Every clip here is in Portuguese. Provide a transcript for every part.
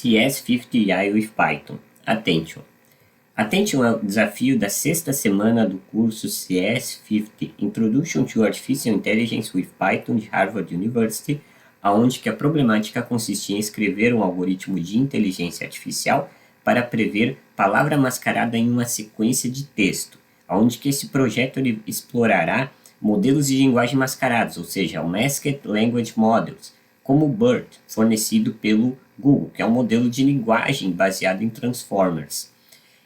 CS50i with Python. Attention! Attention é o desafio da sexta semana do curso CS50 Introduction to Artificial Intelligence with Python de Harvard University, onde que a problemática consiste em escrever um algoritmo de inteligência artificial para prever palavra mascarada em uma sequência de texto, onde que esse projeto ele explorará modelos de linguagem mascarados, ou seja, o Masked Language Models, como o BERT, fornecido pelo Google, que é um modelo de linguagem baseado em Transformers.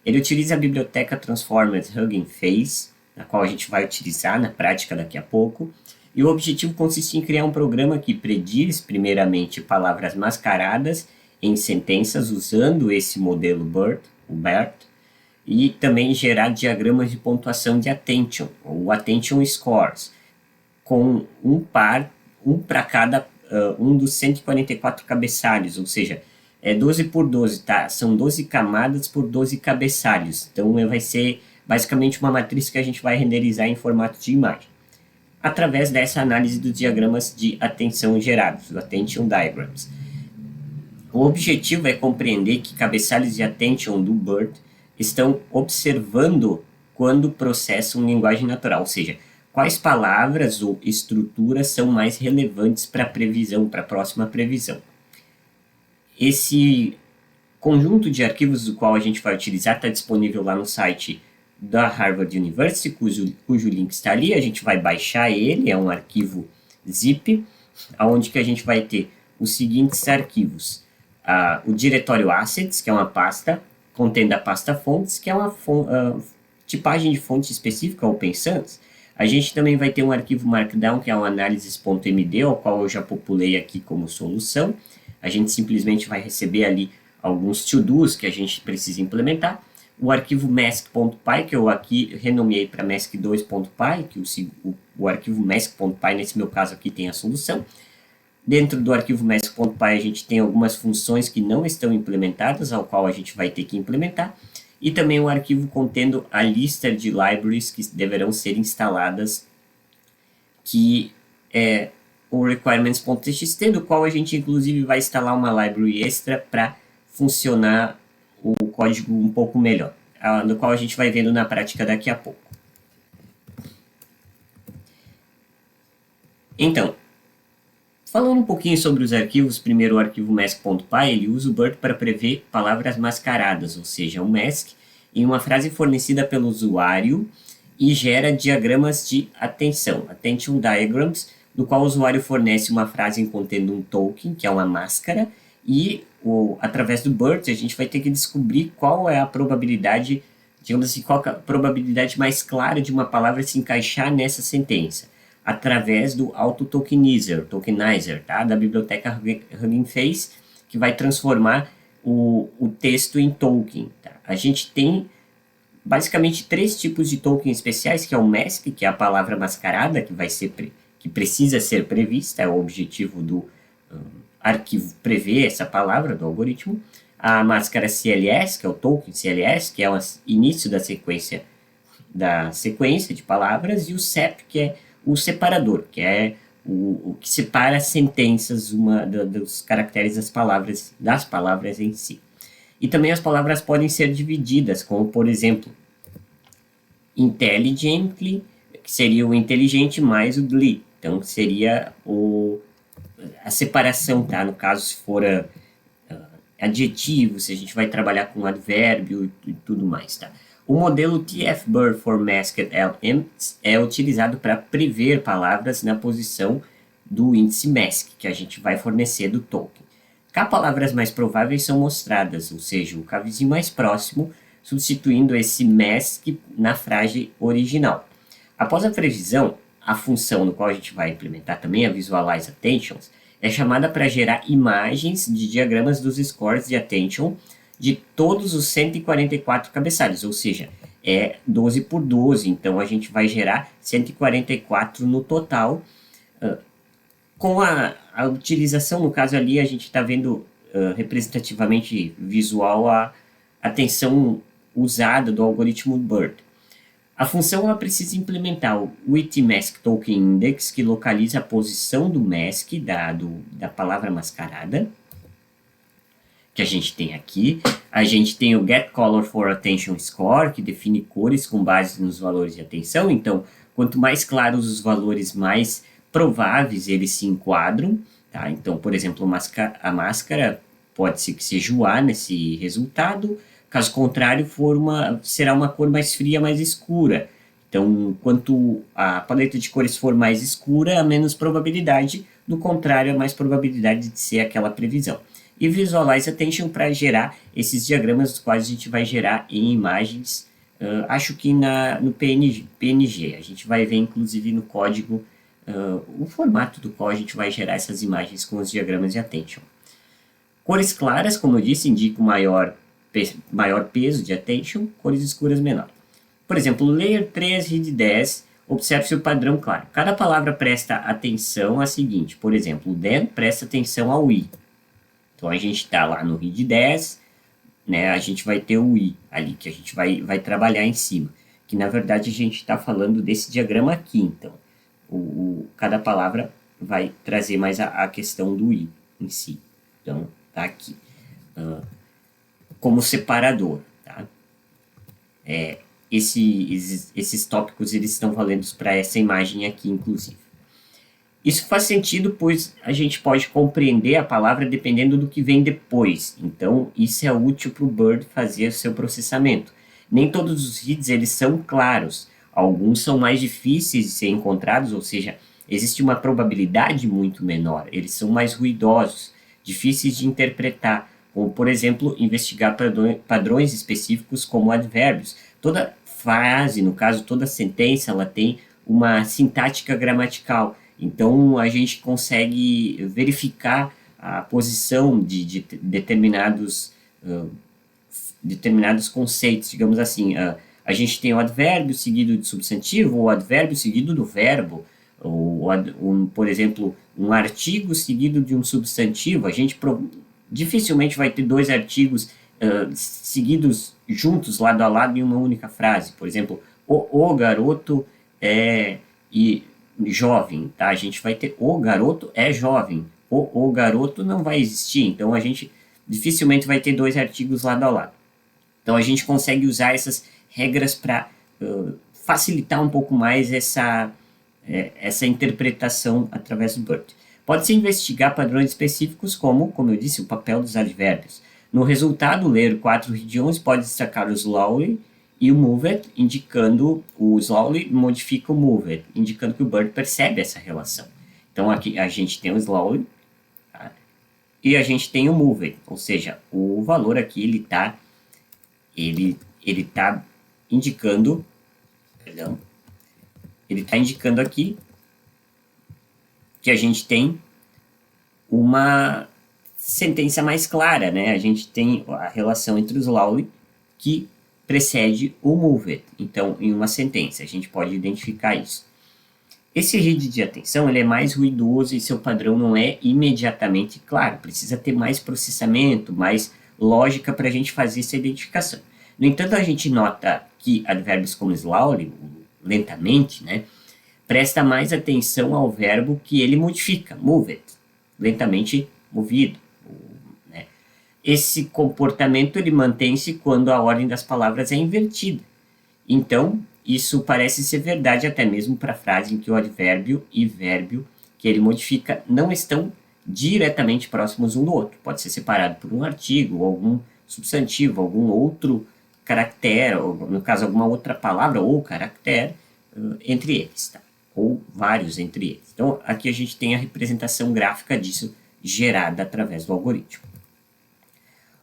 Ele utiliza a biblioteca Transformers Hugging Face, na qual a gente vai utilizar na prática daqui a pouco, e o objetivo consiste em criar um programa que prediz, primeiramente, palavras mascaradas em sentenças usando esse modelo BERT, o BERT, e também gerar diagramas de pontuação de attention, ou attention scores, com um para cada um dos 144 cabeçalhos, ou seja, é 12 por 12, tá? São 12 camadas por 12 cabeçalhos. Então, vai ser basicamente uma matriz que a gente vai renderizar em formato de imagem, através dessa análise dos diagramas de atenção gerados, os Attention Diagrams. O objetivo é compreender que cabeçalhos de attention do BERT estão observando quando processam linguagem natural, ou seja, quais palavras ou estruturas são mais relevantes para a previsão, para a próxima previsão. Esse conjunto de arquivos do qual a gente vai utilizar está disponível lá no site da Harvard University, cujo link está ali. A gente vai baixar ele, é um arquivo zip, onde que a gente vai ter os seguintes arquivos. O diretório assets, que é uma pasta, contendo a pasta fontes, que é uma tipagem de fonte específica, Open Sans. A gente também vai ter um arquivo Markdown, que é o analysis.md, ao qual eu já populei aqui como solução. A gente simplesmente vai receber ali alguns to-dos que a gente precisa implementar. O arquivo mask.py, que eu aqui renomeei para mask2.py, que o arquivo mask.py, nesse meu caso aqui, tem a solução. Dentro do arquivo mask.py a gente tem algumas funções que não estão implementadas, ao qual a gente vai ter que implementar. E também um arquivo contendo a lista de libraries que deverão ser instaladas, que é o requirements.txt, do qual a gente inclusive vai instalar uma library extra para funcionar o código um pouco melhor, no qual a gente vai vendo na prática daqui a pouco. Então, falando um pouquinho sobre os arquivos, primeiro o arquivo mask.py, ele usa o BERT para prever palavras mascaradas, ou seja, um mask, em uma frase fornecida pelo usuário e gera diagramas de atenção, attention diagrams, do qual o usuário fornece uma frase contendo um token, que é uma máscara, e através do BERT a gente vai ter que descobrir qual é a probabilidade, digamos assim, qual é a probabilidade mais clara de uma palavra se encaixar nessa sentença, através do auto-tokenizer, tá? Da biblioteca Hugging Face, que vai transformar o texto em token. Tá? A gente tem basicamente 3 tipos de token especiais, que é o mask, que é a palavra mascarada, que precisa ser prevista, é o objetivo do arquivo prever essa palavra do algoritmo. A máscara CLS, que é o token CLS, que é o início da sequência de palavras, e o SEP, que é o separador, que é o que separa as sentenças dos caracteres das palavras em si. E também as palavras podem ser divididas, como por exemplo, intelligently, que seria o inteligente mais o glee. Então seria a separação, tá? No caso, se for adjetivo, se a gente vai trabalhar com advérbio e tudo mais, tá? O modelo TF-BERT for Masked LMs é utilizado para prever palavras na posição do índice mask, que a gente vai fornecer do token. Cá palavras mais prováveis são mostradas, ou seja, o cavizinho mais próximo, substituindo esse mask na frase original. Após a previsão, a função no qual a gente vai implementar também, a Visualize Attentions, é chamada para gerar imagens de diagramas dos scores de attention de todos os 144 cabeçalhos, ou seja, é 12 por 12, então a gente vai gerar 144 no total. Com a utilização, no caso ali, a gente está vendo representativamente visual a atenção usada do algoritmo BERT. A função ela precisa implementar o with-mask token index, que localiza a posição do mask, da palavra mascarada, que a gente tem aqui. A gente tem o Get Color for Attention Score, que define cores com base nos valores de atenção. Então, quanto mais claros os valores, mais prováveis eles se enquadram. Tá? Então, por exemplo, a máscara pode ser que seja o A nesse resultado. Caso contrário, será uma cor mais fria, mais escura. Então, quanto a paleta de cores for mais escura, a menos probabilidade. Do contrário, a mais probabilidade de ser aquela previsão. E Visualize Attention para gerar esses diagramas, os quais a gente vai gerar em imagens, acho que no PNG. A gente vai ver, inclusive, no código, o formato do qual a gente vai gerar essas imagens com os diagramas de Attention. Cores claras, como eu disse, indicam maior peso de Attention, cores escuras menor. Por exemplo, Layer 3, Read 10, observe-se o padrão claro. Cada palavra presta atenção à seguinte, por exemplo, o then presta atenção ao I. Então, a gente está lá no Read 10, né, a gente vai ter o I ali, que a gente vai trabalhar em cima. Que, na verdade, a gente está falando desse diagrama aqui, então. Cada palavra vai trazer mais a questão do I em si. Então, tá aqui. Como separador, tá? Esses tópicos, eles estão valendo para essa imagem aqui, inclusive. Isso faz sentido, pois a gente pode compreender a palavra dependendo do que vem depois. Então, isso é útil para o Bird fazer o seu processamento. Nem todos os reads eles são claros. Alguns são mais difíceis de ser encontrados, ou seja, existe uma probabilidade muito menor. Eles são mais ruidosos, difíceis de interpretar. Como, por exemplo, investigar padrões específicos como advérbios. Toda frase, no caso, toda sentença, ela tem uma sintática gramatical. Então, a gente consegue verificar a posição de determinados conceitos, digamos assim. A gente tem o advérbio seguido de substantivo, ou o advérbio seguido do verbo, por exemplo, um artigo seguido de um substantivo. A gente dificilmente vai ter dois artigos seguidos juntos, lado a lado, em uma única frase. Por exemplo, o garoto é jovem, tá? A gente vai ter o garoto é jovem, o garoto não vai existir, então a gente dificilmente vai ter dois artigos lado a lado. Então a gente consegue usar essas regras para facilitar um pouco mais essa interpretação através do Bird. Pode-se investigar padrões específicos como eu disse, o papel dos advérbios. No resultado, ler 4 regiões pode destacar o slowly e o moved, indicando o slowly modifica o moved, indicando que o Bird percebe essa relação. Então aqui a gente tem o slowly, tá? E a gente tem o moved, ou seja, o valor aqui ele tá indicando, ele está indicando aqui que a gente tem uma sentença mais clara, né? A gente tem a relação entre o slowly que precede o moved. Então, em uma sentença, a gente pode identificar isso. Esse read de atenção ele é mais ruidoso e seu padrão não é imediatamente claro. Precisa ter mais processamento, mais lógica para a gente fazer essa identificação. No entanto, a gente nota que advérbios como slowly, lentamente, né, presta mais atenção ao verbo que ele modifica, moved, lentamente movido. Né? Esse comportamento ele mantém-se quando a ordem das palavras é invertida. Então, isso parece ser verdade até mesmo para a frase em que o advérbio e vérbio que ele modifica não estão diretamente próximos um do outro. Pode ser separado por um artigo, ou algum substantivo, algum outro caractere, ou no caso alguma outra palavra ou caractere entre eles, tá? Ou vários entre eles. Então, aqui a gente tem a representação gráfica disso gerada através do algoritmo.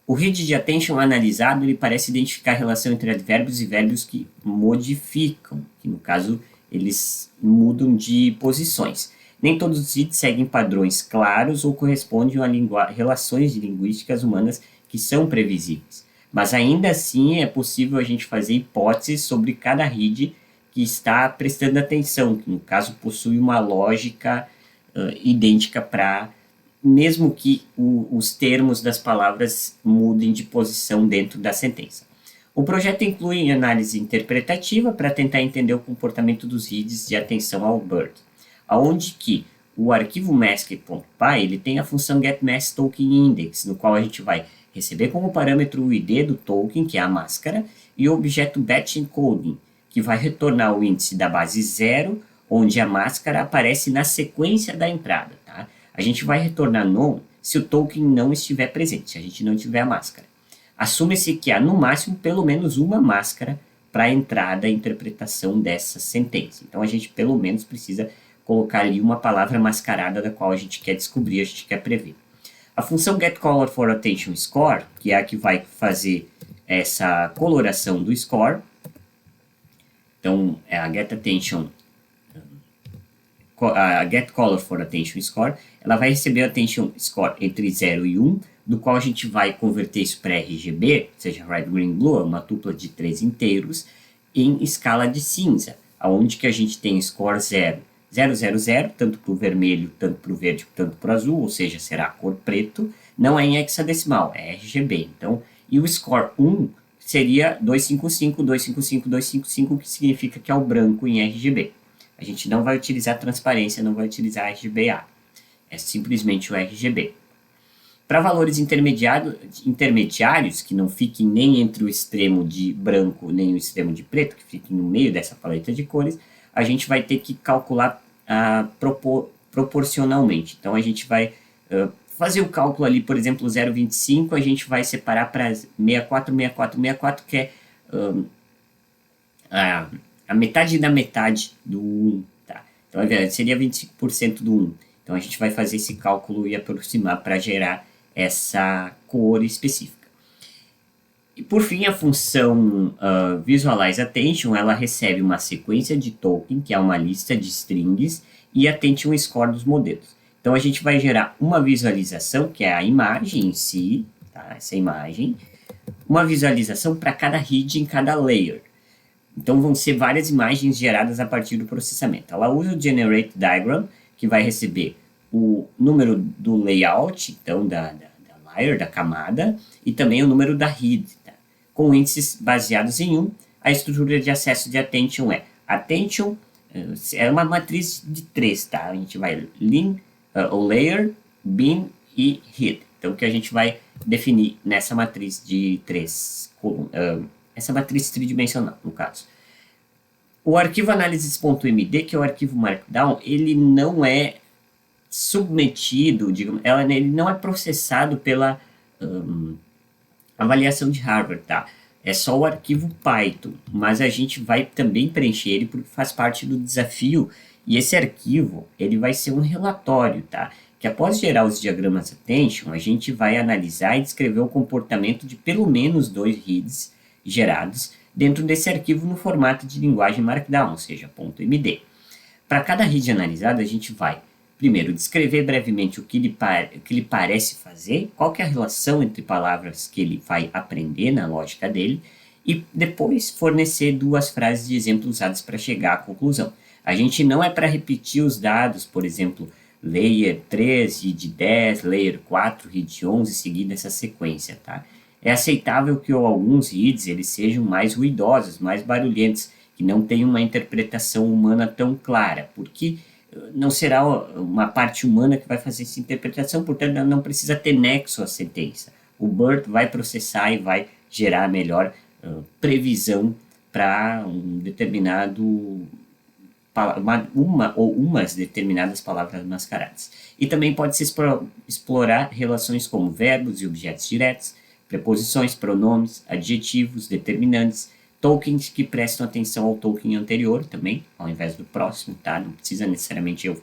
O read de attention analisado ele parece identificar a relação entre advérbios e verbos que modificam, que no caso eles mudam de posições. Nem todos os reads seguem padrões claros ou correspondem a relações linguísticas humanas que são previsíveis. Mas ainda assim é possível a gente fazer hipóteses sobre cada read que está prestando atenção, que no caso possui uma lógica idêntica para, mesmo que os termos das palavras mudem de posição dentro da sentença. O projeto inclui análise interpretativa para tentar entender o comportamento dos reads de atenção ao Bird, onde que o arquivo mask.py ele tem a função getMaskTokenIndex, no qual a gente vai receber como parâmetro o ID do token, que é a máscara, e o objeto batchEncoding, que vai retornar o índice da base 0, onde a máscara aparece na sequência da entrada. Tá? A gente vai retornar none se o token não estiver presente, se a gente não tiver a máscara. Assume-se que há, no máximo, pelo menos uma máscara para a entrada e interpretação dessa sentença. Então, a gente, pelo menos, precisa colocar ali uma palavra mascarada da qual a gente quer descobrir, a gente quer prever. A função getColorForAttentionScore, que é a que vai fazer essa coloração do score, então, é a getColorForAttentionScore, ela vai receber o attention score entre 0 e 1, do qual a gente vai converter isso para RGB, seja Red, Green, Blue, uma tupla de 3 inteiros, em escala de cinza, onde que a gente tem score 0, 0, 0, 0, tanto para o vermelho, tanto para o verde, tanto para o azul, ou seja, será a cor preto, não é em hexadecimal, é RGB. Então, e o score 1 seria 255, 255, 255, que significa que é o branco em RGB. A gente não vai utilizar transparência, não vai utilizar RGBA. É simplesmente o RGB. Para valores intermediários, que não fiquem nem entre o extremo de branco nem o extremo de preto, que fiquem no meio dessa paleta de cores, a gente vai ter que calcular proporcionalmente. Então, a gente vai fazer o cálculo ali, por exemplo, 0,25, a gente vai separar para 64, 64, 64, que é a metade da metade do 1. Tá? Então, seria 25% do 1. Então, a gente vai fazer esse cálculo e aproximar para gerar essa cor específica. E, por fim, a função VisualizeAttention, ela recebe uma sequência de token, que é uma lista de strings, e attention score dos modelos. Então, a gente vai gerar uma visualização, que é a imagem em si, tá? Essa imagem, uma visualização para cada read em cada layer. Então, vão ser várias imagens geradas a partir do processamento. Ela usa o GenerateDiagram, que vai receber o número do layout, então da layer, da camada, e também o número da read, tá? Com índices baseados em 1. A estrutura de acesso de attention é uma matriz de 3, tá? A gente vai o layer, bin e head. Então, o que a gente vai definir nessa matriz de 3 colunas, essa matriz tridimensional, no caso. O arquivo analysis.md, que é o arquivo Markdown, ele não é submetido, digamos, ele não é processado pela avaliação de Harvard, tá? É só o arquivo Python, mas a gente vai também preencher ele porque faz parte do desafio, e esse arquivo, ele vai ser um relatório, tá? Que após gerar os diagramas attention, a gente vai analisar e descrever o comportamento de pelo menos 2 reads gerados dentro desse arquivo no formato de linguagem Markdown, ou seja, .md. Para cada read analisada, a gente vai, primeiro, descrever brevemente o que ele parece fazer, qual que é a relação entre palavras que ele vai aprender na lógica dele, e depois fornecer 2 frases de exemplo usadas para chegar à conclusão. A gente não é para repetir os dados, por exemplo, layer 3, read 10, layer 4, read 11, seguindo essa sequência, tá? É aceitável que alguns reads eles sejam mais ruidosos, mais barulhentos, que não tenham uma interpretação humana tão clara, porque não será uma parte humana que vai fazer essa interpretação, portanto, não precisa ter nexo à sentença. O BERT vai processar e vai gerar a melhor previsão para um determinado uma ou umas determinadas palavras mascaradas. E também pode-se explorar relações como verbos e objetos diretos, preposições, pronomes, adjetivos, determinantes, tokens que prestam atenção ao token anterior também, ao invés do próximo, tá? Não precisa necessariamente eu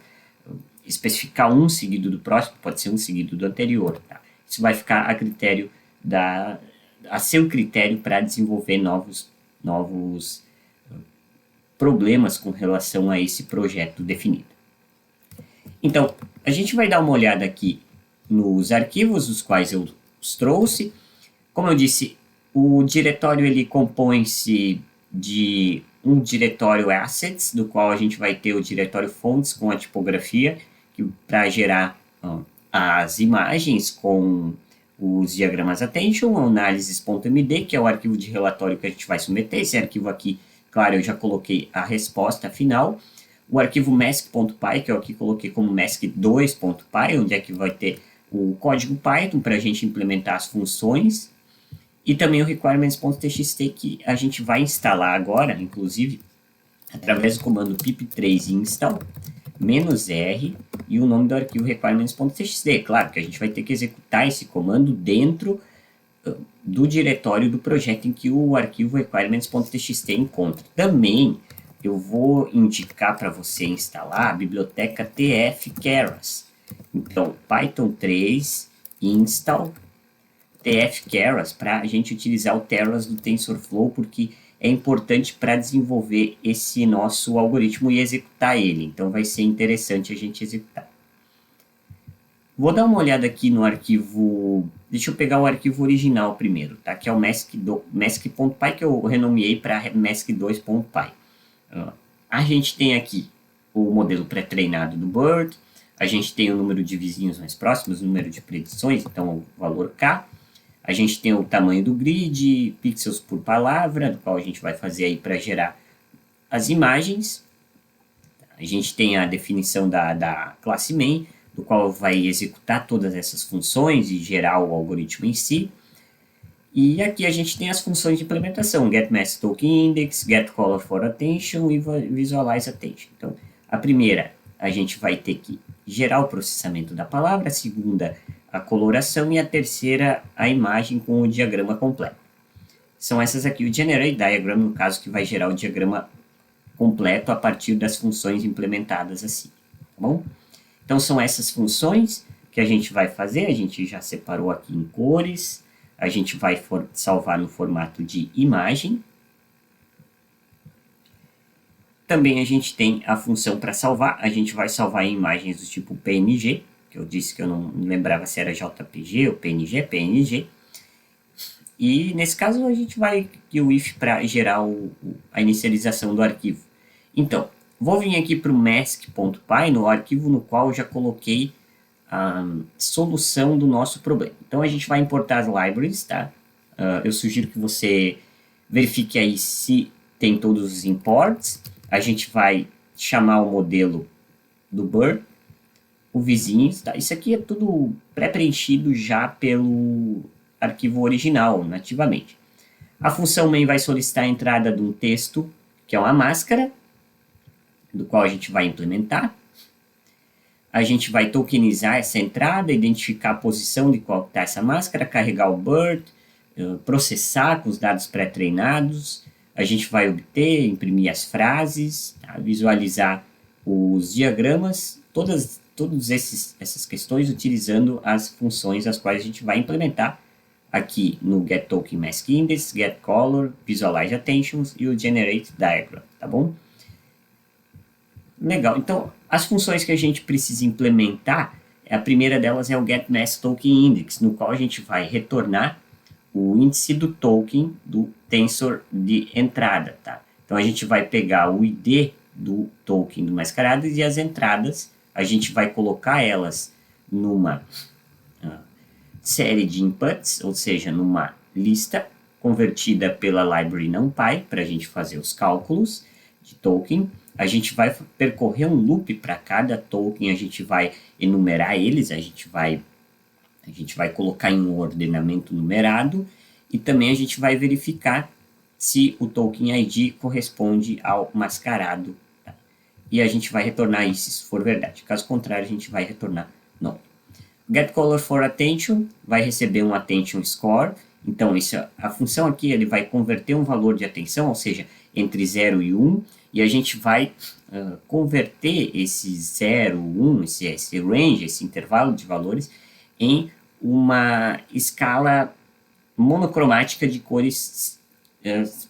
especificar um seguido do próximo, pode ser um seguido do anterior, tá? Isso vai ficar a seu critério para desenvolver novos problemas com relação a esse projeto definido. Então, a gente vai dar uma olhada aqui nos arquivos, os quais eu os trouxe. Como eu disse, o diretório ele compõe-se de um diretório assets, do qual a gente vai ter o diretório fontes com a tipografia, para gerar as imagens com os diagramas attention, o analysis.md, que é o arquivo de relatório que a gente vai submeter. Esse arquivo aqui, claro, eu já coloquei a resposta final. o arquivo mask.py, que eu aqui coloquei como mask2.py, onde é que vai ter o código Python para a gente implementar as funções, e também o requirements.txt, que a gente vai instalar agora, inclusive, através do comando pip3 install -r e o nome do arquivo requirements.txt. Claro que a gente vai ter que executar esse comando dentro do diretório do projeto em que o arquivo requirements.txt encontra. Também eu vou indicar para você instalar a biblioteca tf-keras. Então, Python 3 install tf-keras para a gente utilizar o Keras do TensorFlow, porque é importante para desenvolver esse nosso algoritmo e executar ele. Então, vai ser interessante a gente executar. Vou dar uma olhada aqui no arquivo. Deixa eu pegar o arquivo original primeiro, tá? Que é o mask.py, que eu renomeei para mask2.py. A gente tem aqui o modelo pré-treinado do BERT, a gente tem o número de vizinhos mais próximos, o número de predições, então o valor K. A gente tem o tamanho do grid, pixels por palavra, do qual a gente vai fazer aí para gerar as imagens. A gente tem a definição da classe main, do qual vai executar todas essas funções e gerar o algoritmo em si. E aqui a gente tem as funções de implementação, getMaskTokenIndex, getColorForAttention e visualizeAttention. Então, a primeira, a gente vai ter que gerar o processamento da palavra, a segunda, a coloração, e a terceira, a imagem com o diagrama completo. São essas aqui, o Generate Diagram, no caso, que vai gerar o diagrama completo a partir das funções implementadas assim, tá bom? Então, são essas funções que a gente vai fazer, a gente já separou aqui em cores, a gente vai salvar no formato de imagem. Também a gente tem a função para salvar, a gente vai salvar em imagens do tipo PNG, que eu disse que eu não lembrava se era JPG ou PNG, PNG. E nesse caso a gente vai aqui o if para gerar a inicialização do arquivo. Então, vou vir aqui para o mask.py, no arquivo no qual eu já coloquei a solução do nosso problema. Então a gente vai importar as libraries, tá? Eu sugiro que você verifique aí se tem todos os imports. A gente vai chamar o modelo do BERT, o vizinho, tá? Isso aqui é tudo pré-preenchido já pelo arquivo original, nativamente. A função main vai solicitar a entrada de um texto, que é uma máscara, do qual a gente vai implementar. A gente vai tokenizar essa entrada, identificar a posição de qual está essa máscara, carregar o BERT, processar com os dados pré-treinados. A gente vai obter, imprimir as frases, tá? Visualizar os diagramas, todas essas questões utilizando as funções as quais a gente vai implementar aqui no getTokenMaskIndex, getColor, visualizeAttentions e o GenerateDiagram, tá bom? Legal, então as funções que a gente precisa implementar, a primeira delas é o getMaskTokenIndex, no qual a gente vai retornar o índice do token do tensor de entrada, tá? Então a gente vai pegar o ID do token do mascarado e as entradas, a gente vai colocar elas numa série de inputs, ou seja, numa lista convertida pela library NumPy para a gente fazer os cálculos de token. A gente vai percorrer um loop para cada token, a gente vai enumerar eles, a gente vai colocar em um ordenamento numerado e também a gente vai verificar se o token ID corresponde ao mascarado. Tá? E a gente vai retornar isso se for verdade. Caso contrário, a gente vai retornar não. GetColorForAttention vai receber um Attention Score. Então, a função aqui ele vai converter um valor de atenção, ou seja, entre 0 e 1, e a gente vai converter esse 0, 1, esse range, esse intervalo de valores, em uma escala monocromática de cores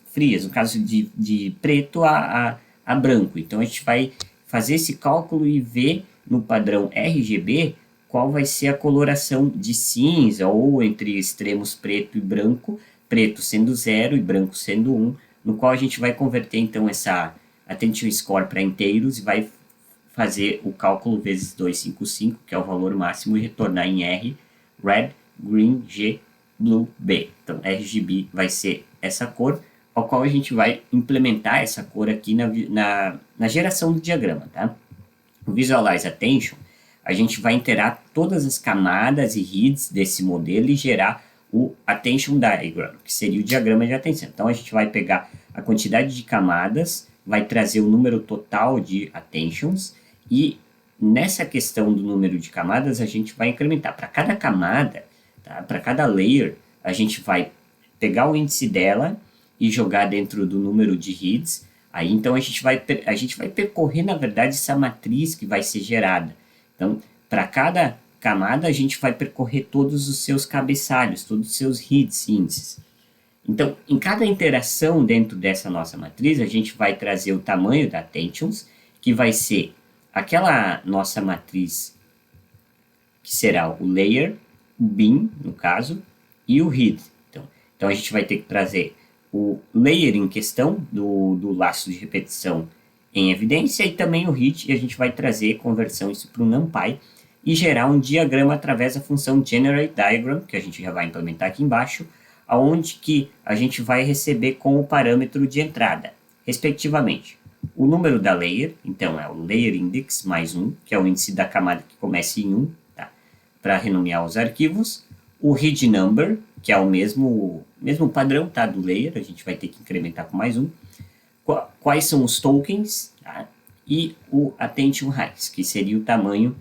frias, no caso de preto a branco. Então a gente vai fazer esse cálculo e ver no padrão RGB qual vai ser a coloração de cinza ou entre extremos preto e branco, preto sendo 0 e branco sendo 1, no qual a gente vai converter então essa Attention Score para inteiros e vai fazer o cálculo vezes 255, que é o valor máximo, e retornar em R, Red, Green, G, Blue, B. Então, RGB vai ser essa cor, ao qual a gente vai implementar essa cor aqui na geração do diagrama, tá? O Visualize Attention, a gente vai interar todas as camadas e heads desse modelo e gerar o Attention Diagram, que seria o diagrama de atenção. Então, a gente vai pegar a quantidade de camadas, vai trazer o número total de attentions e nessa questão do número de camadas, a gente vai incrementar. Para cada camada, tá? Para cada layer, a gente vai pegar o índice dela e jogar dentro do número de heads. Aí, então, a gente vai percorrer, na verdade, essa matriz que vai ser gerada. Então, para cada camada, a gente vai percorrer todos os seus cabeçalhos, todos os seus heads, índices. Então, em cada interação dentro dessa nossa matriz, a gente vai trazer o tamanho da attentions, que vai ser aquela nossa matriz, que será o layer, o bin, no caso, e o head. Então a gente vai ter que trazer o layer em questão do laço de repetição em evidência e também o head, e a gente vai trazer, conversão isso para o NumPy, e gerar um diagrama através da função GenerateDiagram, que a gente já vai implementar aqui embaixo, aonde que a gente vai receber com o parâmetro de entrada, respectivamente. O número da layer, então é o layer index mais 1, que é o índice da camada que começa em 1, tá? Para renomear os arquivos. O head number, que é o mesmo padrão, tá? Do layer, a gente vai ter que incrementar com mais 1. Quais são os tokens, tá? E o attention height, que seria o tamanho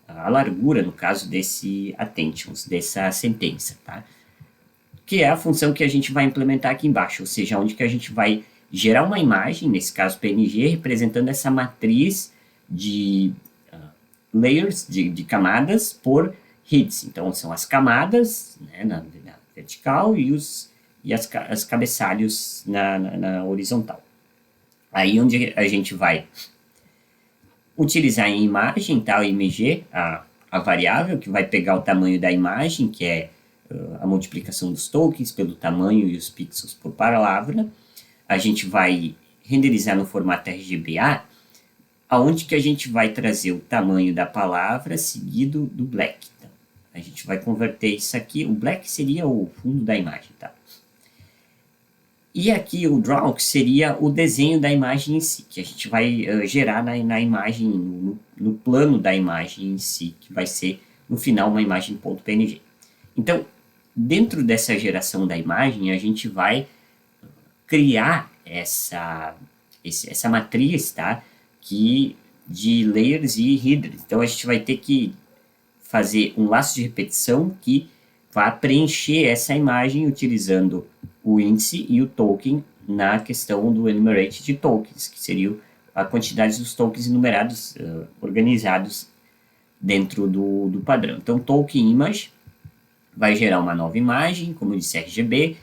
a largura, no caso, desse attentions, dessa sentença, tá? Que é a função que a gente vai implementar aqui embaixo, ou seja, onde que a gente vai gerar uma imagem, nesse caso PNG, representando essa matriz de layers, de camadas por heads. Então, são as camadas, né, na vertical e as cabeçalhos na horizontal. Aí onde a gente vai utilizar em imagem, tá, o IMG, a variável que vai pegar o tamanho da imagem, que é a multiplicação dos tokens pelo tamanho e os pixels por palavra. A gente vai renderizar no formato RGBA, aonde que a gente vai trazer o tamanho da palavra seguido do black. Então, a gente vai converter isso aqui, o black seria o fundo da imagem, tá? E aqui o draw, que seria o desenho da imagem em si, que a gente vai gerar na imagem, no plano da imagem em si, que vai ser, no final, uma imagem .png. Então, dentro dessa geração da imagem, a gente vai criar essa matriz, tá? De layers e headers. Então, a gente vai ter que fazer um laço de repetição que vai preencher essa imagem utilizando o índice e o token na questão do enumerate de tokens, que seria a quantidade dos tokens enumerados, organizados dentro do padrão. Então, token image vai gerar uma nova imagem, como eu disse, RGB.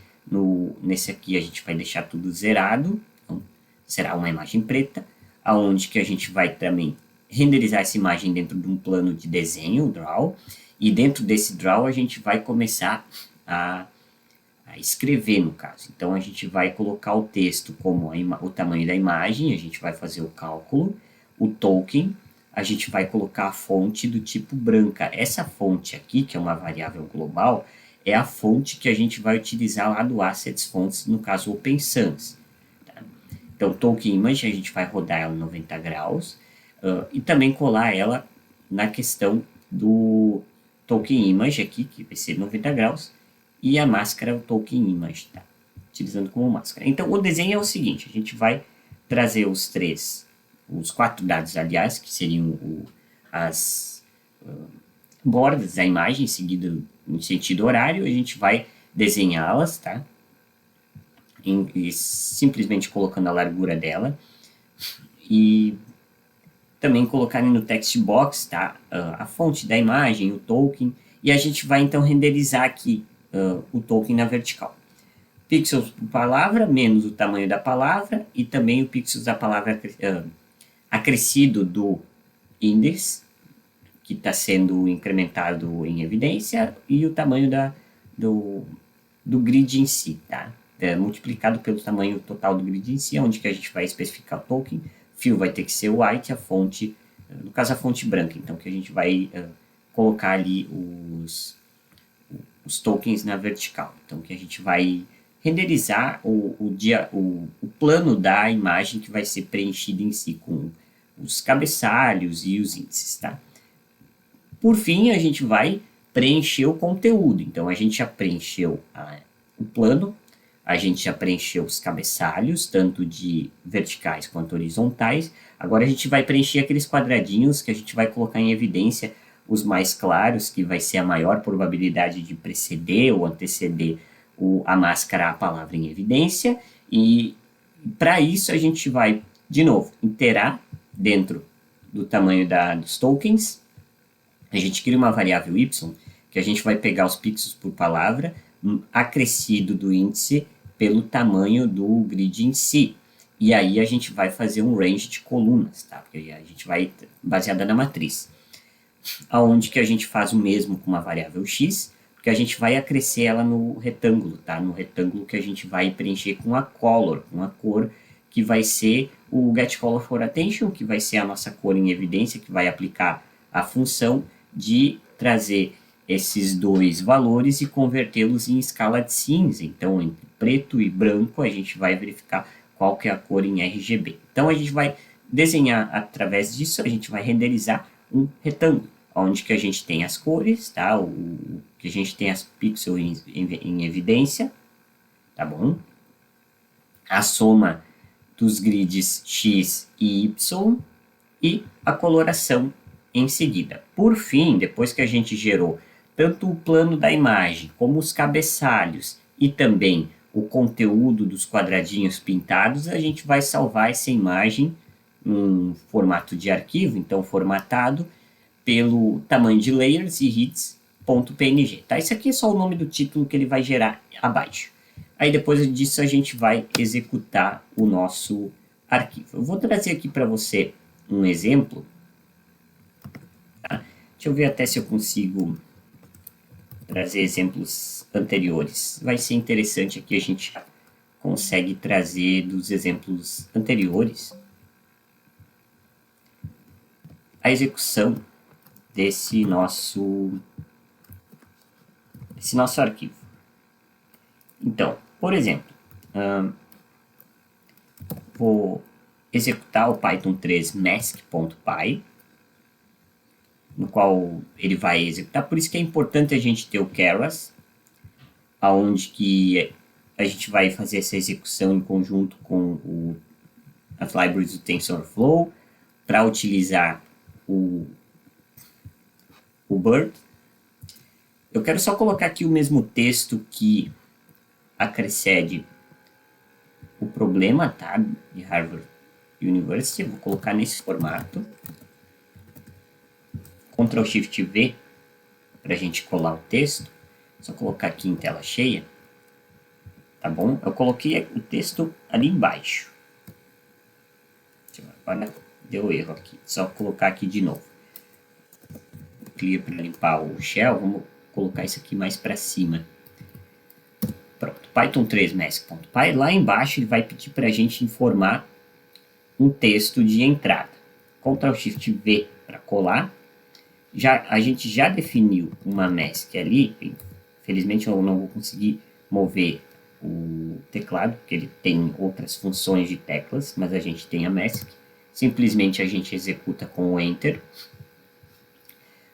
Nesse aqui a gente vai deixar tudo zerado, então será uma imagem preta, aonde que a gente vai também renderizar essa imagem dentro de um plano de desenho, draw, e dentro desse draw a gente vai começar a escrever, no caso. Então a gente vai colocar o texto como o tamanho da imagem, a gente vai fazer o cálculo, o token, a gente vai colocar a fonte do tipo branca. Essa fonte aqui, que é uma variável global, é a fonte que a gente vai utilizar lá do Assets Fonts, no caso Open Sans. Tá? Então, Token Image, a gente vai rodar ela em 90 graus e também colar ela na questão do Token Image aqui, que vai ser 90 graus, e a máscara, o Token Image, tá? Utilizando como máscara. Então, o desenho é o seguinte, a gente vai trazer os 4 dados, aliás, que seriam as bordas da imagem, seguido no sentido horário, a gente vai desenhá-las, tá? E simplesmente colocando a largura dela. E também colocar no text box, tá? A fonte da imagem, o token. E a gente vai então renderizar aqui o token na vertical. Pixels por palavra, menos o tamanho da palavra, e também o pixels da palavra acrescido do index, que está sendo incrementado em evidência, e o tamanho do grid em si, tá? Multiplicado pelo tamanho total do grid em si, onde que a gente vai especificar o token. Fill vai ter que ser white, a fonte, no caso a fonte branca, então que a gente vai colocar ali os tokens na vertical. Então que a gente vai renderizar o plano da imagem que vai ser preenchido em si, com os cabeçalhos e os índices, tá? Por fim, a gente vai preencher o conteúdo. Então, a gente já preencheu o plano, a gente já preencheu os cabeçalhos, tanto de verticais quanto horizontais. Agora a gente vai preencher aqueles quadradinhos que a gente vai colocar em evidência, os mais claros, que vai ser a maior probabilidade de preceder ou anteceder a máscara, a palavra em evidência. E para isso a gente vai, de novo, iterar dentro do tamanho dos tokens. A gente cria uma variável y, que a gente vai pegar os pixels por palavra, acrescido do índice pelo tamanho do grid em si. E aí a gente vai fazer um range de colunas, tá? Porque a gente vai baseada na matriz. Aonde que a gente faz o mesmo com uma variável x, porque a gente vai acrescer ela no retângulo, tá? No retângulo que a gente vai preencher com a color, com a cor, que vai ser o getColorForAttention, que vai ser a nossa cor em evidência, que vai aplicar a função de trazer esses dois valores e convertê-los em escala de cinza. Então, entre preto e branco, a gente vai verificar qual que é a cor em RGB. Então, a gente vai desenhar através disso, a gente vai renderizar um retângulo, onde que a gente tem as cores, tá? Que a gente tem as pixels em evidência, tá bom? A soma dos grids X e Y e a coloração em seguida. Por fim, depois que a gente gerou tanto o plano da imagem, como os cabeçalhos e também o conteúdo dos quadradinhos pintados, a gente vai salvar essa imagem em formato de arquivo, então formatado pelo tamanho de layers e hits.png. Tá? Esse aqui é só o nome do título que ele vai gerar abaixo. Aí depois disso a gente vai executar o nosso arquivo. Eu vou trazer aqui para você um exemplo. Tá? Deixa eu ver até se eu consigo trazer exemplos anteriores. Vai ser interessante aqui, a gente consegue trazer dos exemplos anteriores a execução desse nosso arquivo. Então, por exemplo, vou executar o Python 3 mask.py, no qual ele vai executar. Por isso que é importante a gente ter o Keras, aonde que a gente vai fazer essa execução em conjunto com as libraries do TensorFlow, para utilizar o BERT. Eu quero só colocar aqui o mesmo texto que acrescede o problema, tá, de Harvard University. Eu vou colocar nesse formato. Ctrl Shift V para a gente colar o texto. Só colocar aqui em tela cheia. Tá bom? Eu coloquei o texto ali embaixo. Agora deu erro aqui. Só colocar aqui de novo. Clear para limpar o shell. Vamos colocar isso aqui mais para cima. Pronto. Python 3 mask.py. Lá embaixo ele vai pedir para a gente informar um texto de entrada. Ctrl Shift V para colar. A gente já definiu uma mask ali. Infelizmente eu não vou conseguir mover o teclado, porque ele tem outras funções de teclas, mas a gente tem a mask. Simplesmente a gente executa com o Enter.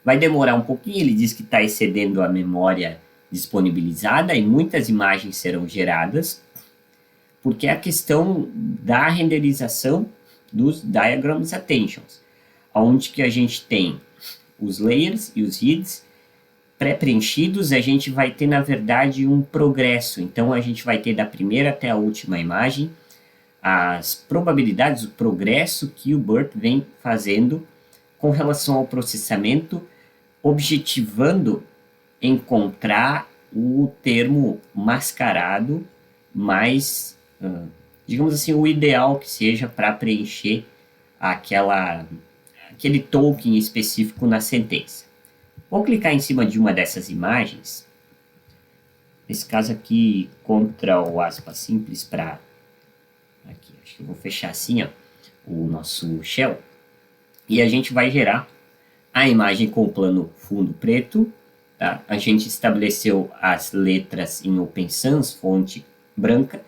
Vai demorar um pouquinho, ele diz que está excedendo a memória disponibilizada e muitas imagens serão geradas, porque é a questão da renderização dos Diagrams Attentions, onde que a gente tem os layers e os hits pré-preenchidos. A gente vai ter, na verdade, um progresso. Então, a gente vai ter da primeira até a última imagem as probabilidades, o progresso que o BERT vem fazendo com relação ao processamento, objetivando encontrar o termo mascarado mais, digamos assim, o ideal que seja para preencher aquele token específico na sentença. Vou clicar em cima de uma dessas imagens. Nesse caso aqui, Ctrl aspas simples para... Aqui, acho que eu vou fechar assim, ó, o nosso shell. E a gente vai gerar a imagem com o plano fundo preto. Tá? A gente estabeleceu as letras em Open Sans, fonte branca,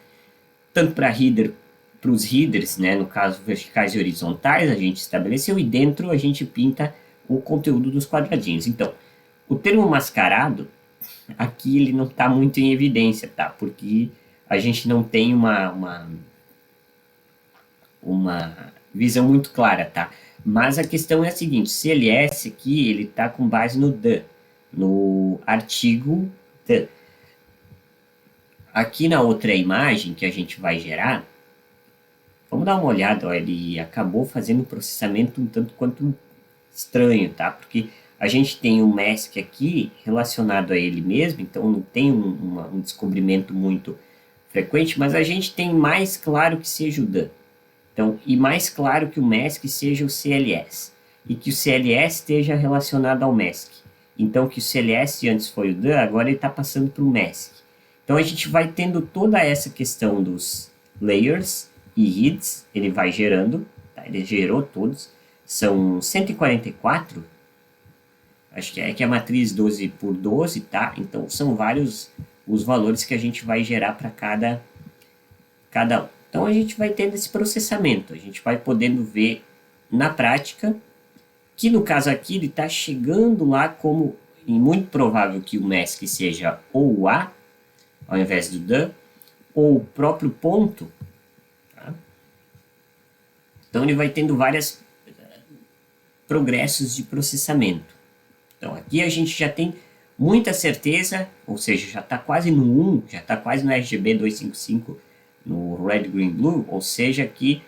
tanto para os headers, né, no caso verticais e horizontais, a gente estabeleceu, e dentro a gente pinta o conteúdo dos quadradinhos. Então, o termo mascarado, aqui ele não está muito em evidência, tá? Porque a gente não tem uma visão muito clara, tá? Mas a questão é a seguinte, o CLS aqui, ele está com base no the, no artigo the. Aqui na outra imagem que a gente vai gerar, vamos dar uma olhada, ó, ele acabou fazendo um processamento um tanto quanto estranho, tá? Porque a gente tem um mask aqui relacionado a ele mesmo, então não tem um descobrimento muito frequente, mas a gente tem mais claro que seja o the. Então, e mais claro que o mask seja o CLS, e que o CLS esteja relacionado ao mask. Então, que o CLS antes foi o the, agora ele está passando para o mask. Então, a gente vai tendo toda essa questão dos layers e hits, ele vai gerando, tá? Ele gerou todos, são 144, acho que é a matriz 12 por 12, tá? Então, são vários os valores que a gente vai gerar para cada um. Então, a gente vai tendo esse processamento, a gente vai podendo ver na prática, que no caso aqui ele está chegando lá como, e muito provável que o mask seja ou o A, ao invés do the, ou o próprio ponto. Tá? Então, ele vai tendo vários progressos de processamento. Então, aqui a gente já tem muita certeza, ou seja, já está quase no 1, já está quase no RGB 255, no Red, Green, Blue, ou seja, que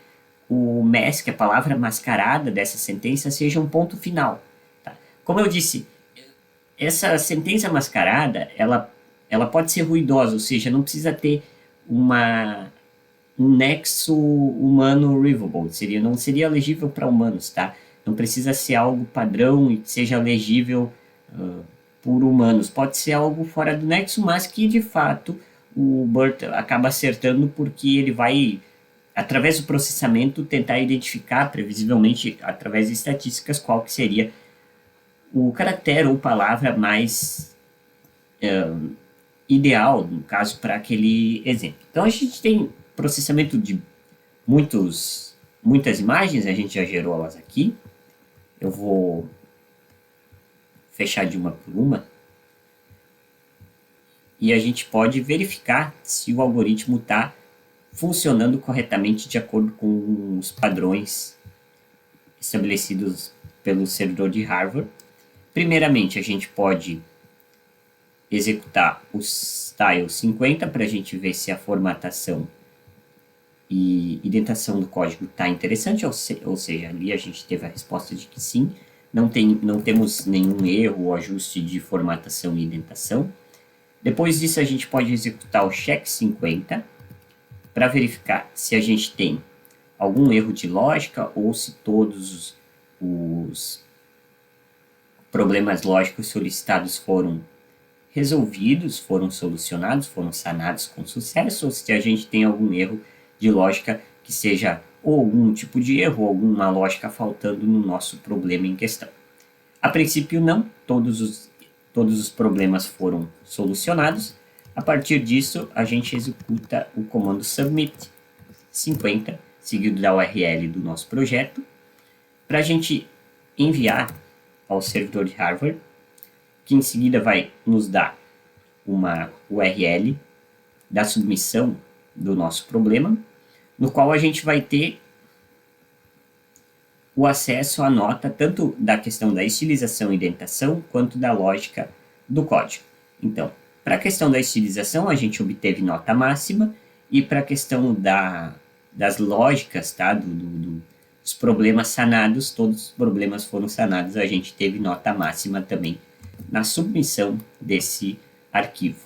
o mask, a palavra mascarada dessa sentença, seja um ponto final. Tá? Como eu disse, essa sentença mascarada, ela pode ser ruidosa, ou seja, não precisa ter um nexo humano readable, não seria legível para humanos, tá? Não precisa ser algo padrão e que seja legível por humanos. Pode ser algo fora do nexo, mas que de fato o BERT acaba acertando porque ele vai, através do processamento, tentar identificar, previsivelmente, através de estatísticas, qual que seria o caractere ou palavra mais ideal, no caso, para aquele exemplo. Então, a gente tem processamento de muitas imagens, a gente já gerou elas aqui. Eu vou fechar de uma por uma. E a gente pode verificar se o algoritmo está funcionando corretamente de acordo com os padrões estabelecidos pelo servidor de Harvard. Primeiramente, a gente pode executar o style 50 para a gente ver se a formatação e indentação do código está interessante, ou seja, ali a gente teve a resposta de que sim, não temos nenhum erro ou ajuste de formatação e indentação. Depois disso, a gente pode executar o check 50 para verificar se a gente tem algum erro de lógica ou se todos os problemas lógicos solicitados foram resolvidos, foram solucionados, foram sanados com sucesso, ou se a gente tem algum erro de lógica que seja ou algum tipo de erro, ou alguma lógica faltando no nosso problema em questão. A princípio, não, todos os problemas foram solucionados. A partir disso, a gente executa o comando submit 50, seguido da URL do nosso projeto, para a gente enviar ao servidor de Harvard, que em seguida vai nos dar uma URL da submissão do nosso problema, no qual a gente vai ter o acesso à nota tanto da questão da estilização e indentação, quanto da lógica do código. Então, para a questão da estilização, a gente obteve nota máxima, e para a questão das lógicas, tá, dos problemas sanados, todos os problemas foram sanados, a gente teve nota máxima também na submissão desse arquivo.